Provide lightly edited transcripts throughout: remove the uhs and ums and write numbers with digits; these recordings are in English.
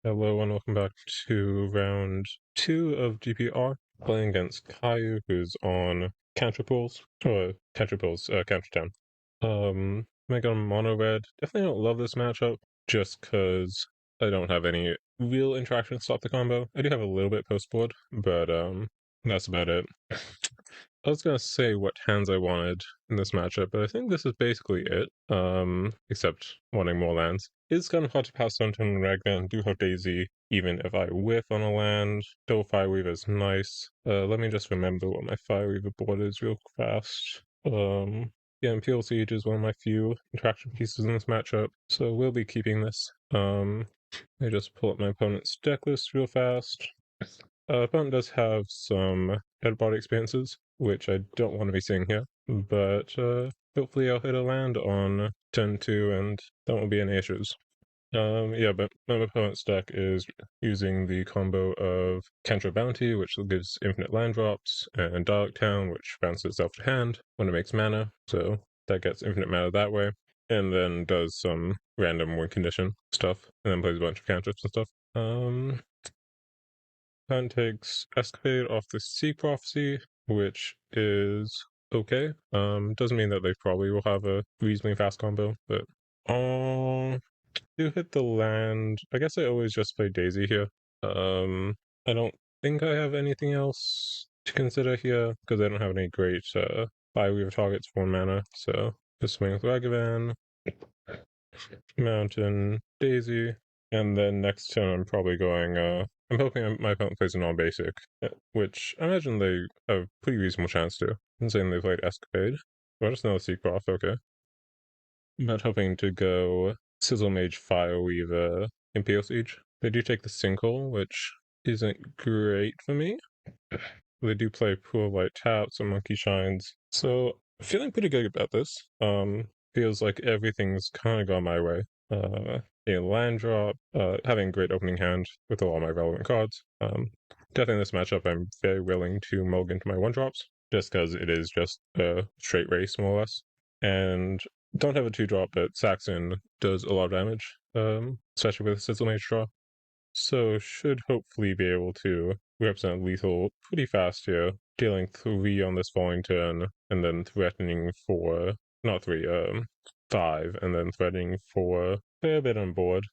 Hello and welcome back to round 2 of GPR, playing against Kayiu, who's on Kantra pools, Kantra Town. I got mono red. Definitely don't love this matchup, just because I don't have any real interaction to stop the combo. I do have a little bit post board, but that's about it. I was gonna say what hands I wanted in this matchup, but I think this is basically it. Except wanting more lands. It's kind of hard to pass on to Ragnar and do have Daisy, even if I whiff on a land. Double Fireweaver is nice. Let me just remember what my Fireweaver board is real fast. Yeah, Imperial Siege is one of my few interaction pieces in this matchup, so we'll be keeping this. I just pull up my opponent's deck list real fast. Opponent does have some out-of-body experiences, which I don't want to be seeing here, but hopefully I'll hit a land on turn 2 and that won't be any issues. Yeah, but my opponent's deck is using the combo of Kantra Bounty, which gives infinite land drops, and Dialect Town, which bounces itself to hand when it makes mana, so that gets infinite mana that way, and then does some random win condition stuff, and then plays a bunch of cantrips and stuff. Opponent takes Escapade off the Sea Prophecy, which is okay. Doesn't mean that they probably will have a reasonably fast combo, but to hit the land, I guess I always just play Daisy here. I don't think I have anything else to consider here because I don't have any great Fireweaver targets for mana. So just swing with Ragavan, Mountain, Daisy, and then next turn I'm probably going. I'm hoping my opponent plays a non-basic, which I imagine they have a pretty reasonable chance to, considering they played Escapade. Well, just another Seek Prof, okay. I'm not hoping to go Sizzle Mage, Fireweaver, Imperial Siege. They do take the Sinkhole, which isn't great for me. They do play Pool Light Taps and Monkey Shines, so feeling pretty good about this. Feels like everything's kind of gone my way. A land drop, having a great opening hand with all my relevant cards. Definitely in this matchup, I'm very willing to mulligan to my 1-drops, just because it is just a straight race, more or less. And don't have a 2-drop, but Saxon does a lot of damage, especially with Sizzle Mage draw. So should hopefully be able to represent lethal pretty fast here, dealing 3 on this falling turn, and then threatening for, not 3, 5, and then threatening for a fair bit on board.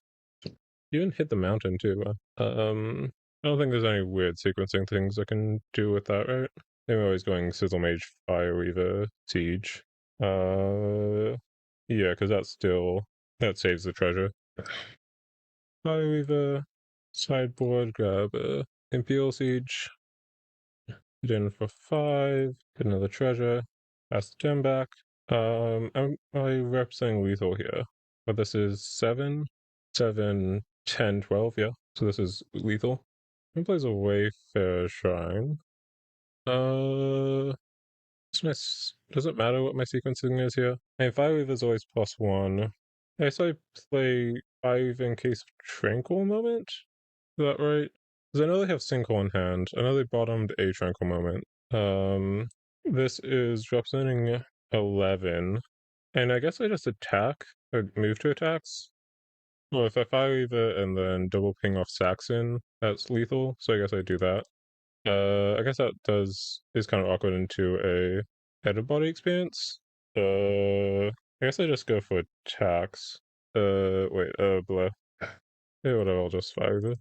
You can hit the mountain too. I don't think there's any weird sequencing things I can do with that, right? I'm always going Sizzle Mage, Fireweaver, Siege. Yeah, because that saves the treasure. Fireweaver, sideboard, grab a Imperial Siege, hit in for 5, get another treasure, pass the turn back. I'm representing lethal here, but this is 7, 7, 10, 12, yeah. So this is lethal. He plays a Wayfarer Shrine. Does it matter what my sequencing is here? I mean, Fireweaver is always +1. I guess I play 5 in case of Tranquil Moment? Is that right? Because I know they have Sinkhole in hand. I know they bottomed a Tranquil Moment. This is representing 11. And I guess I just attack, or move to attacks. Well, if I Fireweaver and then double ping off Saxon, that's lethal, so I guess I do that. I guess that is kind of awkward into a out-of-body experience. I guess I just go for attacks. Wait, blah. Yeah, whatever, I'll just Fireweaver.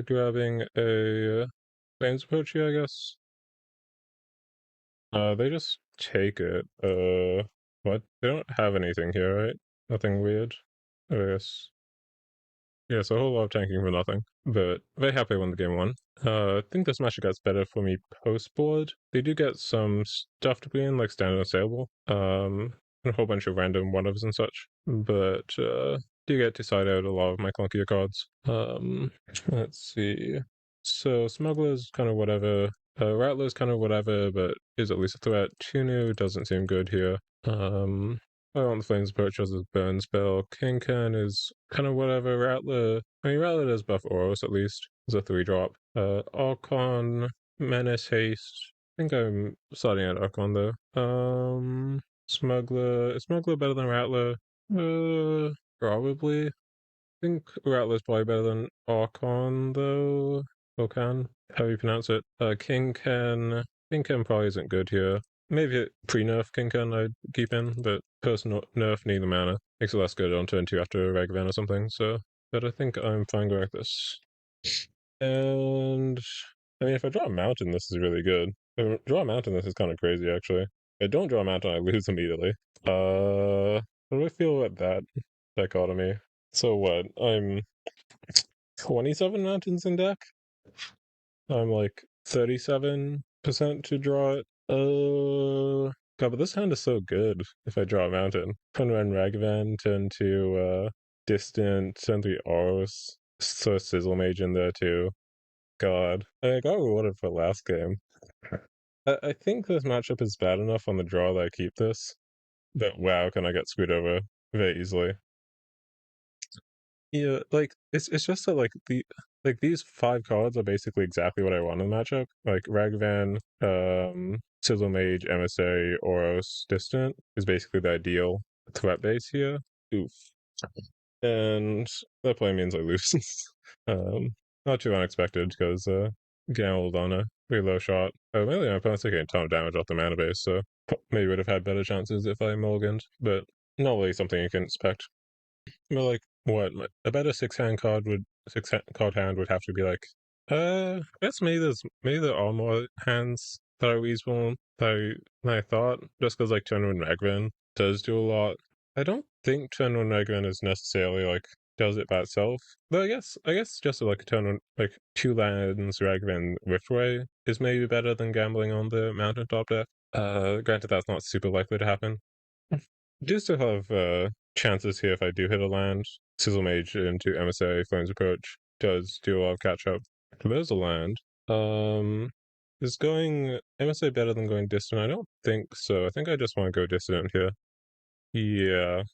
Grabbing a Flames Approach here, I guess. They just take it. What? They don't have anything here, right? Nothing weird. I guess. Yeah, so a whole lot of tanking for nothing. But very happy I won the game 1. I think this match gets better for me post-board. They do get some stuff to be in, like standard and saleable. And a whole bunch of random one-ofs and such. But do get to side out a lot of my clunkier cards. Let's see. So Smuggler's kind of whatever. Rattler's kind of whatever, but is at least a threat. Tunu doesn't seem good here. I want the Flames Approach as a burn spell. Kinkan is kind of whatever. Rattler does buff Oros at least. It's a 3-drop. Archon, Menace, Haste. I think I'm starting at Archon though. Smuggler. Is Smuggler better than Rattler? Probably. think Rattler's probably better than Archon, though. Okan, how do you pronounce it? King Ken probably isn't good here. Maybe a pre-nerf King Ken I'd keep in, but personal nerf neither mana. Makes it less good on turn 2 after Ragavan or something, so... But I think I'm fine going like this. And... I mean, if I draw a mountain, this is really good. If I draw a mountain, this is kind of crazy, actually. If I don't draw a mountain, I lose immediately. How do I feel about that dichotomy? So what? I'm 27 mountains in deck? I'm like 37% to draw it. God, but this hand is so good if I draw a mountain. Turn one Ragavan, turn 2 Distant, turn 3 Oros, so Sizzle Mage in there too. God. I got rewarded for last game. I think this matchup is bad enough on the draw that I keep this. But wow, can I get screwed over very easily. Yeah, like it's just that like these 5 cards are basically exactly what I want in the matchup. Like Ragavan, Sizzle Mage, MSA, Oros, Distant is basically the ideal threat base here. Oof. And that play means I lose. Not too unexpected because gambled on a pretty low shot. Oh, mainly my opponent's taking a ton of damage off the mana base, so maybe would have had better chances if I mulliganed, but not really something you can expect. But like, what? A better 6 card hand would have to be like, I guess maybe there are more hands that are reasonable than I thought, just because like turn 1 Ragavan does do a lot. I don't think turn 1 Ragavan is necessarily like does it by itself. But I guess just like a turn 1 like 2 lands Ragavan Riftway is maybe better than gambling on the mountaintop deck. Granted that's not super likely to happen. Do still have chances here if I do hit a land. Sizzle Mage into MSA Flames Approach does do a lot of catch up. There's a land. Is going MSA better than going distant? I don't think so. I think I just want to go distant here. Yeah,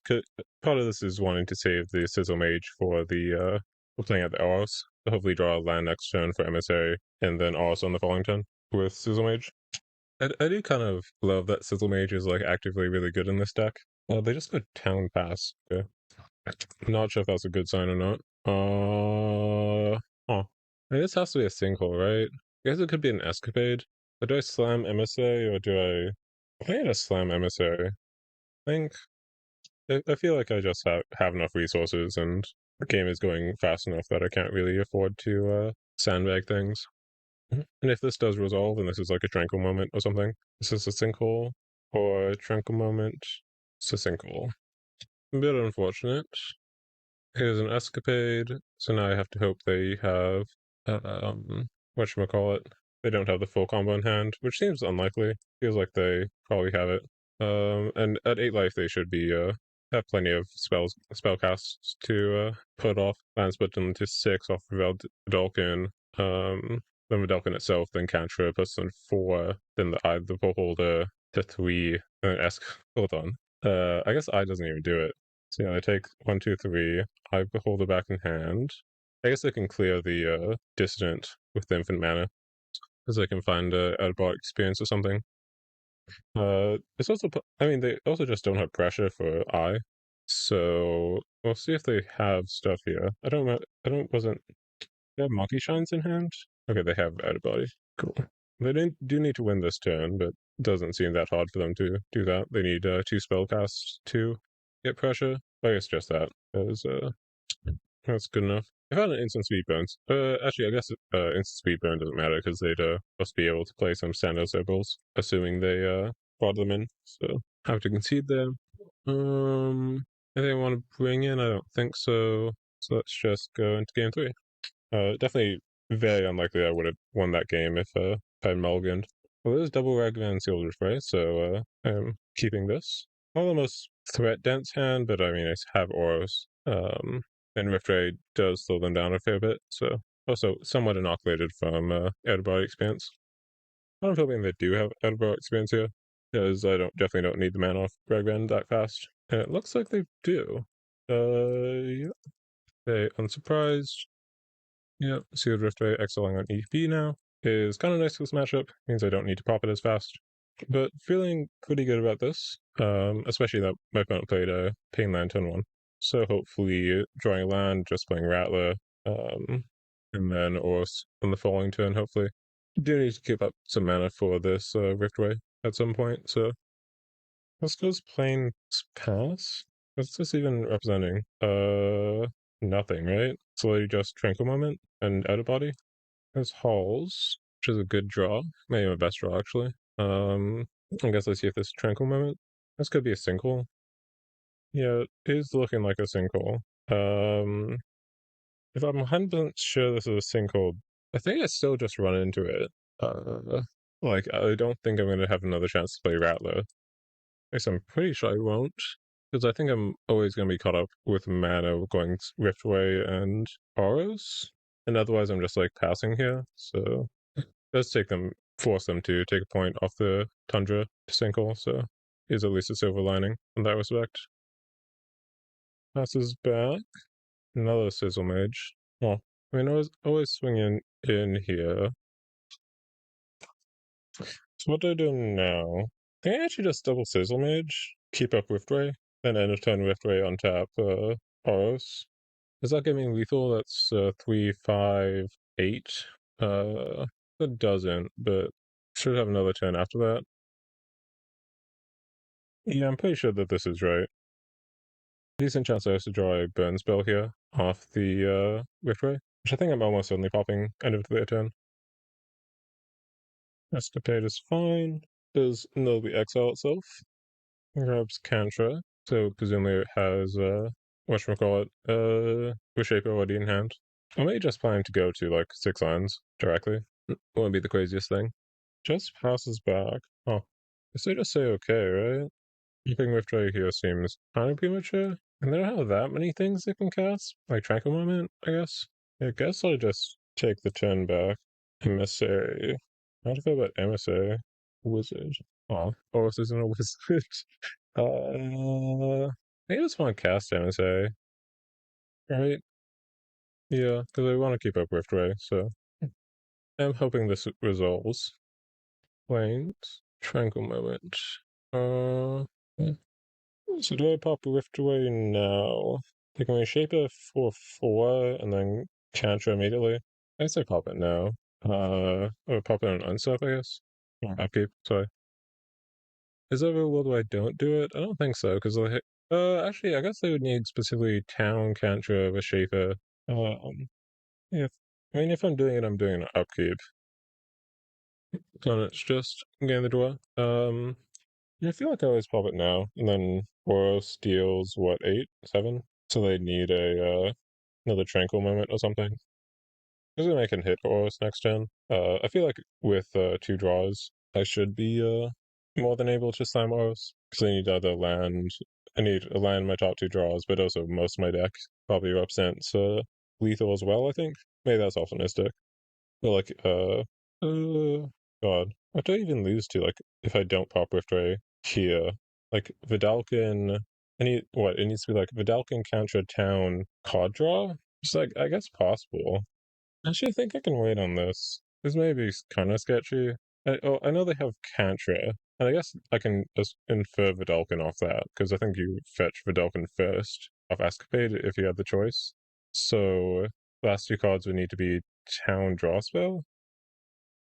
part of this is wanting to save the Sizzle Mage for the playing at the Oros. Hopefully draw a land next turn for MSA and then Oros on the following turn with Sizzle Mage. I do kind of love that Sizzle Mage is like actively really good in this deck. They just got Town Pass. Okay. Not sure if that's a good sign or not. I mean, this has to be a sinkhole, right? I guess it could be an escapade. But do I slam MSA or do I think I just slam MSA. I think I feel like I just have enough resources and the game is going fast enough that I can't really afford to sandbag things. And if this does resolve and this is like a tranquil moment or something, this is a sinkhole or a tranquil moment, it's a sinkhole. A bit unfortunate. Here's an escapade, so now I have to hope they have, whatchamacallit, they don't have the full combo in hand, which seems unlikely. Feels like they probably have it. And at 8 life they should be, have plenty of spell casts to, put off. Lands put them to 6 off of Vedalken, then Vedalken itself, then Kantra, plus then 4, then the Beholder to 3, and then hold on. I guess I doesn't even do it. So yeah, I take 1, 2, 3. I hold it back in hand. I guess I can clear the distant with the infinite mana, because I can find a out-of-box experience or something. It's also, I mean, they also just don't have pressure for I, so we'll see if they have stuff here. Wasn't. They have Monkey Shines in hand? Okay, they have out-of-body. Cool. They do need to win this turn, but it doesn't seem that hard for them to do that. They need 2 spellcasts to get pressure. I guess just that is that's good enough. I found an instant speed burns. Actually, I guess instant speed burn doesn't matter because they'd must be able to play some standard circles, assuming they brought them in. So have to concede there. Anything I want to bring in? I don't think so. So let's just go into game 3. Definitely very unlikely I would have won that game if I mulliganed. Well, there's double Ragavan Sealed Riftway, so I'm keeping this. Not the most threat dense hand, but I mean I have Oros. And Riftway does slow them down a fair bit, so also somewhat inoculated from out-of-body experience. I'm hoping they do have out-of-body experience here, because I definitely don't need the mana off Ragavan that fast. And it looks like they do. Yeah. They unsurprised. Yep, Sealed Riftway exiling on EP now is kind of nice for this matchup. Means I don't need to pop it as fast. But feeling pretty good about this, especially that my opponent played a Painland turn 1. so hopefully drawing land, just playing Rattler, and then Ors on the following turn, hopefully. Do need to keep up some mana for this Riftway at some point, so let's go plain pass. What's this even representing? Nothing, right? So just Tranquil Moment and Out of Body. There's Halls, which is a good draw. Maybe my best draw, actually. I guess let's see if this Tranquil Moment. This could be a single. Yeah, it is looking like a single. If I'm 100% sure this is a single, I think I still just run into it. Like, I don't think I'm going to have another chance to play Rattler. At least I'm pretty sure I won't. Because I think I'm always going to be caught up with mana going Riftway and Auras. And otherwise I'm just like passing here. So let's force them to take a point off the Tundra to single. So is at least a silver lining in that respect. Passes back. Another Sizzle Mage. Well, I mean, I was always swinging in here. So what do I do now? I think I actually just double Sizzle Mage, keep up Riftway, then end of turn Riftway on tap Auros. Does that give me lethal? That's 3, 5, 8. That doesn't, but should have another turn after that. Yeah, I'm pretty sure that this is right. Decent chance I have to draw a burn spell here off the Riftway, which I think I'm almost certainly popping end of their turn. Escapade is fine. Does Nobly exile itself? Grabs Kantra, so presumably it has whatchamacallit, Reshaper already in hand. I may just plan to go to like 6 lands directly. Won't be the craziest thing. Just passes back. Oh, guess they just say okay, right? Keeping Riftway here seems kind of premature. And they don't have that many things they can cast. Like Tranquil Moment, I guess. I guess I'll just take the turn back. MSA. How do I feel about MSA? Wizard. Oh, Horus isn't a wizard. I just want to cast MSA. Right? Yeah, because I want to keep up Riftway, so I'm hoping this resolves. Plains. Tranquil Moment. Yeah. So do I pop Riftway now? Like, can we shape it for 4 and then Kantra immediately? I guess I pop it now. Or pop it on unstuff, I guess. Or upkeep, sorry. Is there a world where I don't do it? I don't think so, because actually, I guess they would need specifically Town, Kantra, Reshaper. Yeah, I mean, if I'm doing it, I'm doing an upkeep. And it's just getting the draw. I feel like I always pop it now, and then Boros deals what 8, 7? So they need a another Tranquil Moment or something. Assuming I can hit Boros next turn. I feel like with 2 draws, I should be more than able to slam Boros because I need either land. I need a land in my top 2 draws, but also most of my deck probably represents lethal as well. I think maybe that's optimistic. But like God, what do I even lose to? Like if I don't pop Riftway here, like Vidalcan. It needs to be like Vidalcan Kantra Town card draw? It's like, I guess possible. Actually, I think I can wait on this. This may be kind of sketchy. I know they have Kantra, and I guess I can just infer Vidalcan off that, because I think you fetch Vidalcan first off Escapade if you had the choice. So, last 2 cards would need to be Town Draw Spell.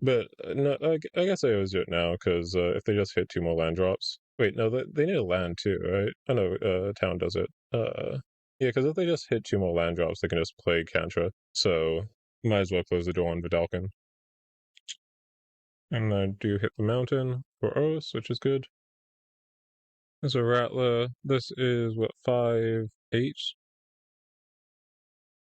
But no, I guess I always do it now, because if they just hit 2 more land drops. Wait, no, they need a land too, right? I know, Town does it. Yeah, because if they just hit 2 more land drops, they can just play Kantra. So, might as well close the door on Vidalcan. And I do hit the mountain for Oros, which is good. There's a Rattler. This is, what, 5, 8?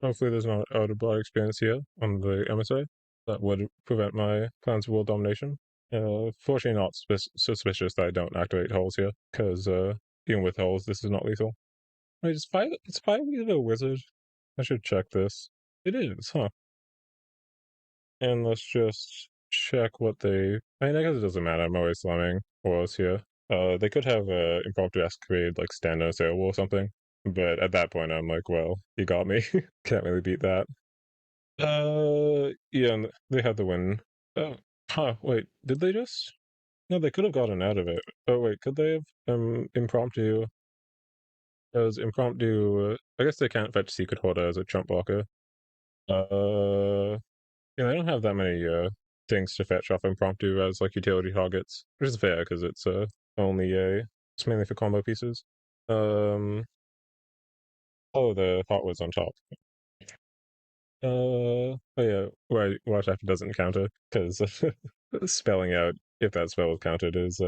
Hopefully there's not out of body experience here on the MSA. That would prevent my plans of world domination. Fortunately not suspicious that I don't activate holes here, because even with holes, this is not lethal. Wait, it's 5 a wizard? I should check this. It is, huh? And let's just check what they... I mean, I guess it doesn't matter. I'm always slamming Oros here. They could have a impromptu escapade, like stand on a sail or something. But at that point, I'm like, well, you got me. Can't really beat that. Yeah, and they had the win. Oh, huh, wait, did they just? No, they could have gotten out of it. Oh, wait, could they have? Impromptu. It was impromptu. I guess they can't fetch Secret Hoarder as a chump blocker. Yeah, I don't have that many things to fetch off impromptu as like utility targets, which is fair because it's only it's mainly for combo pieces. Um, oh, the Hot was on top. Oh yeah, right. Watch after doesn't counter because spelling out if that spell was countered is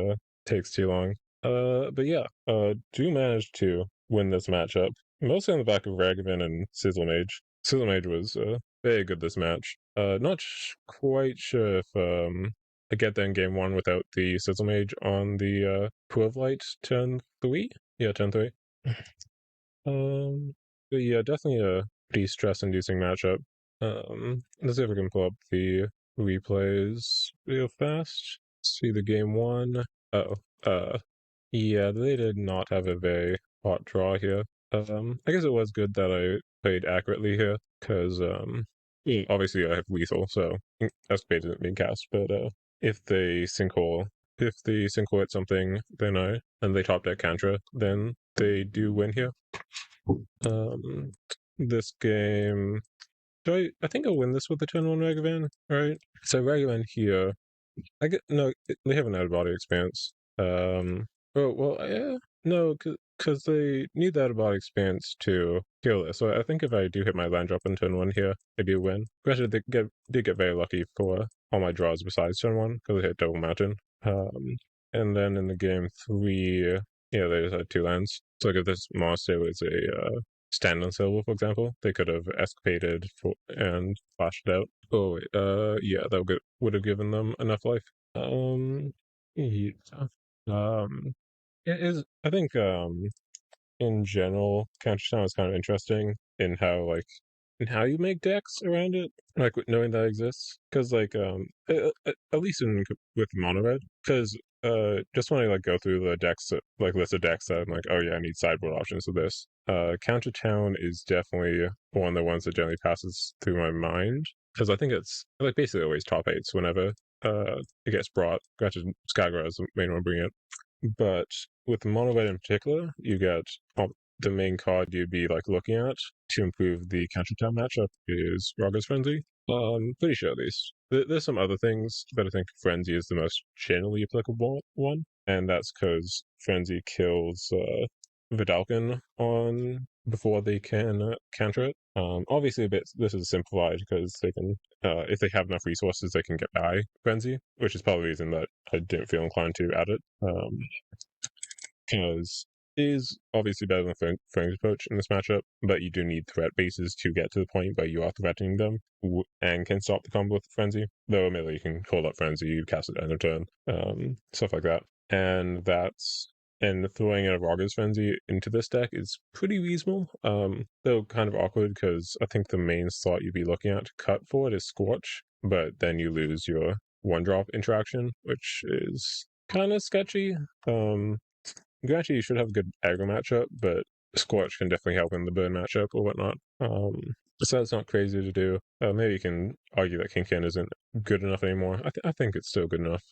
takes too long. But yeah, do manage to win this matchup mostly on the back of Ragavan and Sizzle Mage. Sizzle Mage was very good this match. Not quite sure if I get there in game one without the Sizzle Mage on the Pool of Light turn 3. Yeah, turn 3. But yeah, definitely a pretty stress-inducing matchup. Let's see if we can pull up the replays real fast. See the game one. Oh, yeah, they did not have a very hot draw here. I guess it was good that I played accurately here, because obviously I have lethal, so Escapade isn't being cast, but if they sinkhole if the sinkhole hit something, then and they top deck Kantra, then they do win here. This game, I think I'll win this with the turn one Ragavan, right? So Ragavan here, I get no, they have an out of body expanse. Oh well, yeah, no, because they need that out of body expanse to kill this. So I think if I do hit my land drop in turn one here, I do win. Granted, they did get very lucky for all my draws besides turn one because I hit double mountain. And then in the game three, yeah, they just had two lands. So like if this monster was a stand on silver, for example, they could have escapaded and flashed it out. Oh, wait, yeah, that would have given them enough life. Yeah. It is. I think in general, Countertown is kind of interesting in how you make decks around it, like knowing that exists. Because at least with mono red, because just when I like go through the decks, like list of decks that I'm like, oh yeah, I need sideboard options for this. Countertown is definitely one of the ones that generally passes through my mind because I think it's like basically always top eights whenever it gets brought. Granted, Skygra is the main one bringing it, but with mono red in particular, you get the main card you'd be like looking at to improve the Countertown matchup is Rogger's Frenzy. Pretty sure at least. There's some other things, but I think Frenzy is the most generally applicable one, and that's because Frenzy kills Vidalcan on before they can counter it. Obviously, this is simplified because they can, if they have enough resources, they can get by Frenzy, which is probably the reason that I didn't feel inclined to add it. Because it is obviously better than Frank's approach in this matchup, but you do need threat bases to get to the point where you are threatening them and can stop the combo with Frenzy. Though admittedly, you can hold up Frenzy, you cast it end of turn, stuff like that. And throwing a Rogger's Frenzy into this deck is pretty reasonable, though kind of awkward because I think the main slot you'd be looking at to cut for it is Scorch, but then you lose your one drop interaction, which is kind of sketchy. Granted, you should have a good aggro matchup, but Scorch can definitely help in the burn matchup or whatnot. So that's not crazy to do. Maybe you can argue that Kinkin isn't good enough anymore. I think it's still good enough,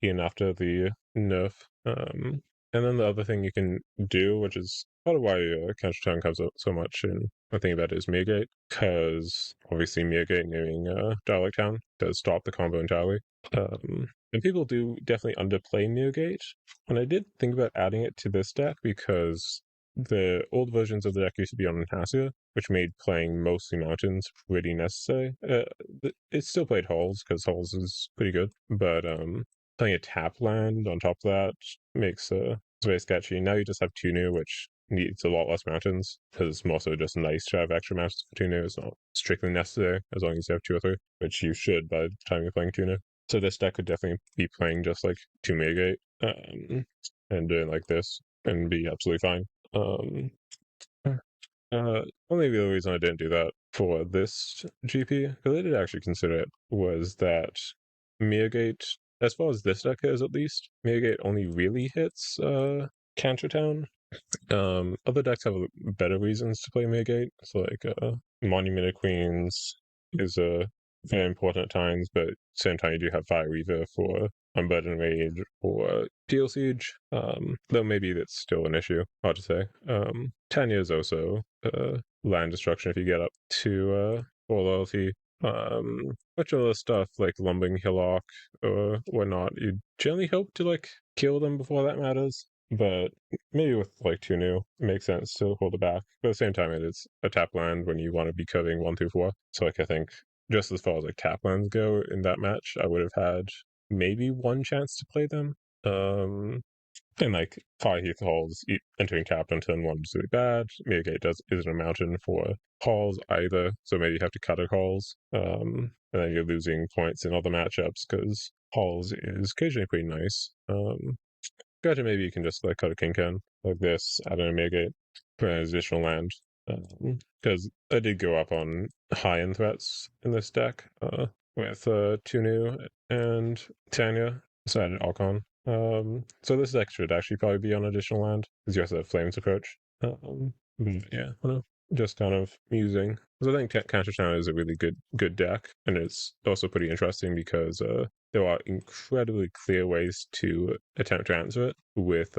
even after the nerf. And then the other thing you can do, which is part of why Countertown comes up so much, and I think about it is Mirrorgate, because obviously Mirrorgate nearing Dialect Town does stop the combo entirely. And people do definitely underplay Mirrorgate. And I did think about adding it to this deck because the old versions of the deck used to be on Nasia, which made playing mostly mountains pretty necessary. It still played Halls because Halls is pretty good, but playing a tap land on top of that makes it's very sketchy. Now you just have Tunu, which needs a lot less mountains because it's more so just nice to have extra mountains for Tunu. It's not strictly necessary as long as you have 2 or 3, which you should by the time you're playing Tunu. So this deck could definitely be playing just like 2 Megate and doing like this and be absolutely fine. Only the reason I didn't do that for this GP, because I did actually consider it, was that Mirrorgate, as far as this deck is at least, Mirrorgate only really hits Cantertown. Other decks have better reasons to play Mirrorgate. So like Monument of Queens is very important at times, but at the same time you do have Fireweaver for Unburdened Rage or Deal Siege. Though maybe that's still an issue, hard to say. Tanya is also land destruction if you get up to 4 loyalty. Much of the stuff like Lumbering Hillock or whatnot, you generally hope to like kill them before that matters. But maybe with like 2 new, it makes sense to hold it back. But at the same time, it is a tap land when you want to be curving 1 through 4. So like I think just as far as like tap lands go in that match, I would have had maybe 1 chance to play them. And like Fire Heath Halls entering tapped on turn 1 is really bad. Mitigate isn't a mountain for Halls either, so maybe you have to cut a Halls. And then you're losing points in other matchups because Halls is occasionally pretty nice. Gotcha, maybe you can just like cut a Kinkan like this, add an Mitigate for an additional land. Because I did go up on high-end threats in this deck with Tunu and Tanya, so I added Alcon. So this deck should actually probably be on additional land because you also have Flames approach. Yeah, I don't know, just kind of musing. Because I think Kantra is a really good deck, and it's also pretty interesting because there are incredibly clear ways to attempt to answer it with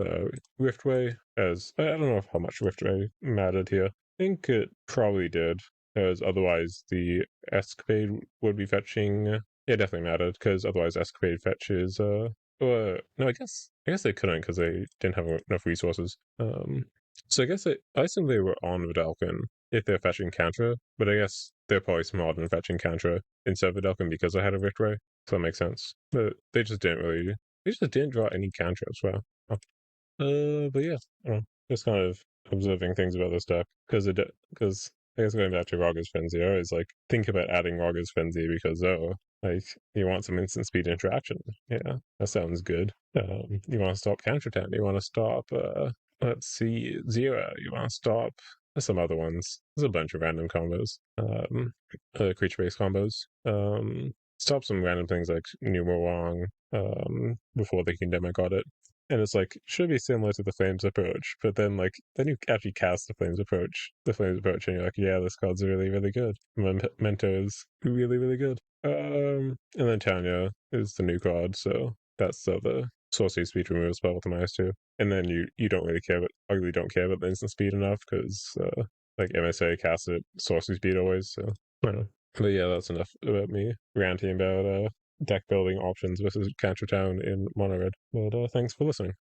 Riftway. As I don't know how much Riftway mattered here. I think it probably did, because otherwise the Escapade would be fetching. It definitely mattered, because otherwise Escapade fetches. No, I guess they couldn't because they didn't have enough resources. So I guess I assume they were on Vidalcan if they're fetching Kantra, but I guess they're probably smarter than fetching Kantra instead of Vidalcan because I had a Riftway, so that makes sense. But they just didn't draw any Kantra as well. But yeah, I don't know, just kind of observing things about this deck because I guess going back to Raga's Frenzy, I always like think about adding Raga's Frenzy because like you want some instant speed interaction. Yeah, that sounds good. You want to stop Countertap. You want to stop let's see, Zero. You want to stop some other ones. There's a bunch of random combos. Creature-based combos. Stop some random things like Numo Wong before the Kingdom got it. And it's like, should be similar to the Flames approach, but then then you actually cast the Flames approach, and you're like, yeah, this card's really, really good. Mento is really, really good. And then Tanya is the new card, so that's the sorcery speed removal spell with the -2. And then you don't really care, but arguably don't care about the instant speed enough, because like MSA casts it sorcery speed always, so I don't know. But yeah, that's enough about me ranting about deck building options versus Cantra Town in Mono Red. But thanks for listening.